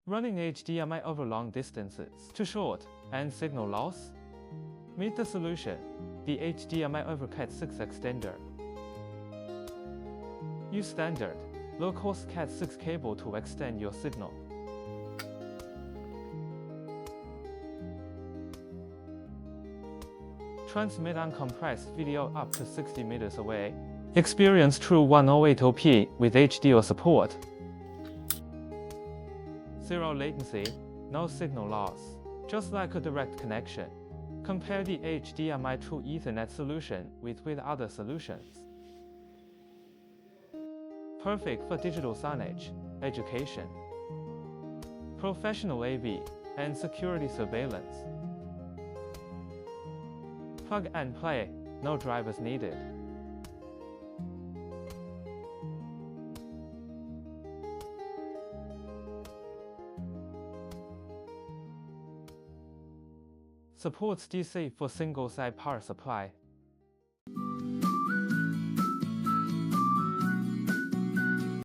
Running HDMI over long distances too short and signal loss? Meet the solution, the HDMI over CAT6 Extender. Use standard, low-cost CAT6 cable to extend your signal. Transmit uncompressed video up to 60 meters away. Experience true 1080p with HDR support. Zero latency, no signal loss, just like a direct connection. Compare the HDMI True Ethernet solution with other solutions. Perfect for digital signage, education, professional AV, and security surveillance. Plug and play, no drivers needed. Supports DC for single-side power supply.